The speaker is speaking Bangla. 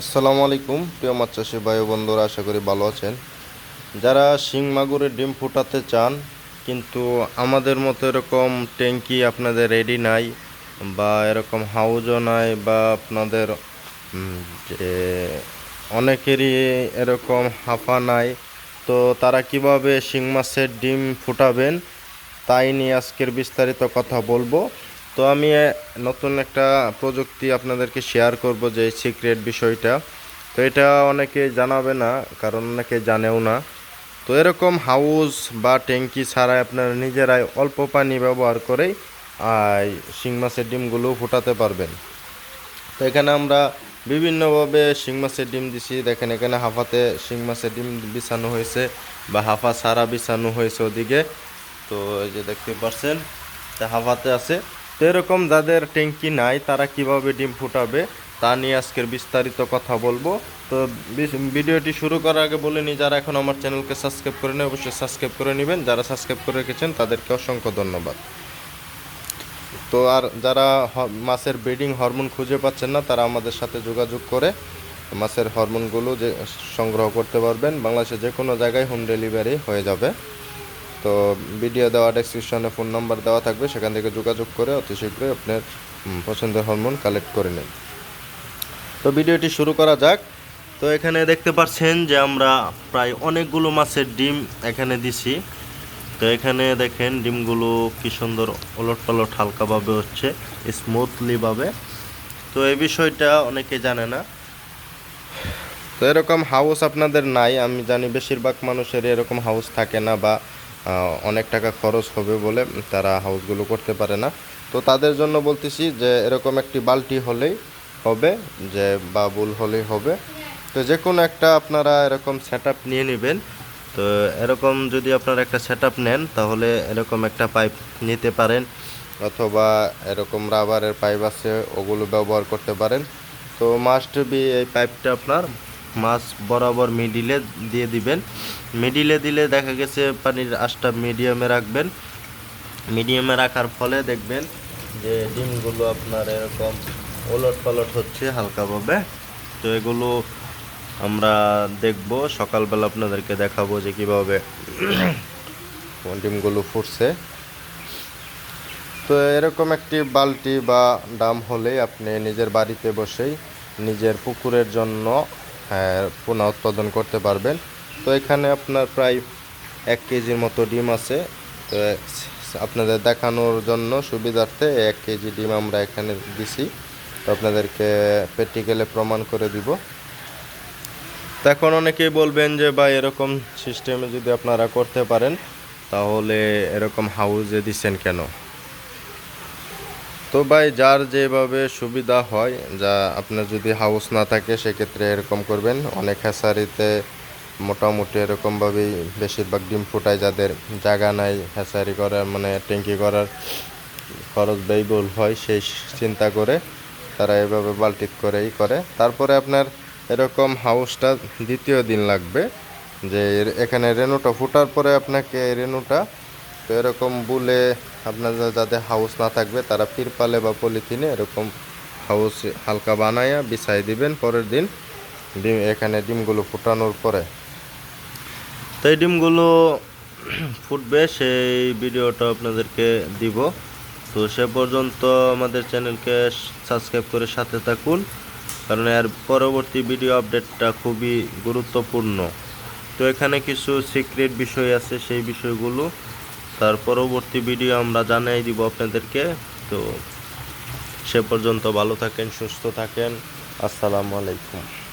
আসসালামু আলাইকুম প্রিয় মাছ চাষি ভাই ও বন্ধুরা, আশা করি ভালো আছেন। যারা শিং মাগুরের ডিম ফুটাতে চান কিন্তু আমাদের মতো এরকম ট্যাঙ্কি আপনাদের রেডি নাই বা এরকম হাউজও নাই বা আপনাদের যে অনেকেরই এরকম হাফা নাই, তো তারা কিভাবে শিং মাছের ডিম ফুটাবেন তাই নিয়ে আজকের বিস্তারিত কথা বলবো। তো আমি নতুন একটা প্রযুক্তি আপনাদেরকে শেয়ার করব, যে সিক্রেট বিষয়টা। তো এটা অনেকে জানাবে না, কারণ অনেকে জানেও না। তো এরকম হাউস বা ট্যাঙ্কি ছাড়াই আপনারা নিজেরাই অল্প পানি ব্যবহার করেই শিং মাছের ডিমগুলো ফুটাতে পারবেন। তো এখানে আমরা বিভিন্নভাবে শিং মাছের ডিম দিছি। দেখেন এখানে হাফাতে শিং মাছের ডিম বিছানো হয়েছে বা হাফা ছাড়া বিছানো হয়েছে ওদিকে। তো এই যে দেখতে পাচ্ছেন হাফাতে আছে। তো এরকম যাদের ট্যাঙ্কি নাই তারা কিভাবে ডিম ফুটাবে তা নিয়ে আজকের বিস্তারিত কথা বলবো। তো ভিডিওটি শুরু করার আগে বলে নিই, যারা এখন আমার চ্যানেলকে সাবস্ক্রাইব করে নেই অবশ্যই সাবস্ক্রাইব করে নেবেন। যারা সাবস্ক্রাইব করে রেখেছেন তাদেরকে অসংখ্য ধন্যবাদ। তো আর যারা মাছের ব্রিডিং হরমোন খুঁজে পাচ্ছেন না, তারা আমাদের সাথে যোগাযোগ করে মাছের হরমোনগুলো যে সংগ্রহ করতে পারবেন। বাংলাদেশে যে কোনো জায়গায় হোম ডেলিভারি হয়ে যাবে। তো ভিডিও দেওয়া ডেসক্রিপশনে ফোন নাম্বার দেওয়া থাকবে, সেখান থেকে যোগাযোগ করে অতি শীঘ্রই আপনার পছন্দের হরমোন কালেক্ট করে নিন। তো ভিডিওটি শুরু করা যাক। তো এখানে দেখতে পাচ্ছেন যে আমরা প্রায় অনেকগুলো মাছের ডিম এখানে দিছি। তো এখানে দেখেন ডিমগুলো কি সুন্দর ওলট পালট হালকাভাবে হচ্ছে, স্মুথলিভাবে। তো এই বিষয়টা অনেকে জানে না। তো এরকম হাউস আপনাদের নাই, আমি জানি বেশিরভাগ মানুষের এরকম হাউস থাকে না বা অনেক টাকা খরচ হবে বলে তারা হাউসগুলো করতে পারে না। তো তাদের জন্য বলতেছি যে এরকম একটি বালতি হলেই হবে, যে বাবুল হলেই হবে। তো যে কোনো একটা আপনারা এরকম সেট আপ নিয়ে নেবেন। তো এরকম যদি আপনারা একটা সেট আপ নেন তাহলে এরকম একটা পাইপ নিতে পারেন, অথবা এরকম রাবারের পাইপ আছে ওগুলো ব্যবহার করতে পারেন। তো মাস্ট বি এই পাইপটা আপনার মাছ বরাবর মিডিলে দিয়ে দিবেন। মিডিলে দিলে দেখা গেছে পানির আঁচটা মিডিয়ামে রাখবেন। মিডিয়ামে রাখার ফলে দেখবেন যে ডিমগুলো আপনার এরকম ওলট পালট হচ্ছে হালকাভাবে। তো এগুলো আমরা দেখব সকালবেলা, আপনাদেরকে দেখাবো যে কীভাবে ডিমগুলো ফুটছে। তো এরকম একটি বালতি বা ড্রাম হলেই আপনি নিজের বাড়িতে বসেই নিজের পুকুরের জন্য পোনা উৎপাদন করতে পারবেন। তো এখানে আপনার প্রায় 1 কেজির মতো ডিম আছে। তো আপনাদের দেখানোর জন্য সুবিধার্থে 1 কেজি ডিম আমরা এখানে দিছি। তো আপনাদেরকে প্র্যাকটিক্যালে প্রমাণ করে দিব। তো এখন অনেকেই বলবেন যে ভাই এরকম সিস্টেমে যদি আপনারা করতে পারেন তাহলে এরকম হাউসে দিচ্ছেন কেন? তো ভাই যার যেভাবে সুবিধা হয়, যা আপনার যদি হাউস না থাকে সেক্ষেত্রে এরকম করবেন। অনেক হ্যাচারিতে মোটামুটি এরকমভাবেই বেশিরভাগ ডিম ফুটায়, যাদের জায়গা নাই হ্যাচারি করার, মানে ট্যাঙ্কি করার খরচ ব্যয়বহুল হয়, সেই চিন্তা করে তারা এভাবে বাল্টিত করেই করে। তারপরে আপনার এরকম হাউসটা দ্বিতীয় দিন লাগবে, যে এখানে রেনুটা ফুটার পরে আপনাকে রেনুটা, তো এরকম বুলে আপনাদের যাদের হাউস না থাকবে তারা তিরপালে বা পলিথিনে এরকম হাউস হালকা বানায়া বিছাই দিবেন। পরের দিন ডিম এখানে ডিমগুলো ফুটানোর পরে, তো এই ডিমগুলো ফুটবে সেই ভিডিওটা আপনাদেরকে দিব। তো সে পর্যন্ত আমাদের চ্যানেলকে সাবস্ক্রাইব করে সাথে থাকুন, কারণ এর পরবর্তী ভিডিও আপডেটটা খুবই গুরুত্বপূর্ণ। তো এখানে কিছু সিক্রেট বিষয় আছে, সেই বিষয়গুলো তার পরবর্তী ভিডিও আমরা জানাই দিব আপনাদেরকে। তো সে পর্যন্ত ভালো থাকেন, সুস্থ থাকেন। আসসালামু আলাইকুম।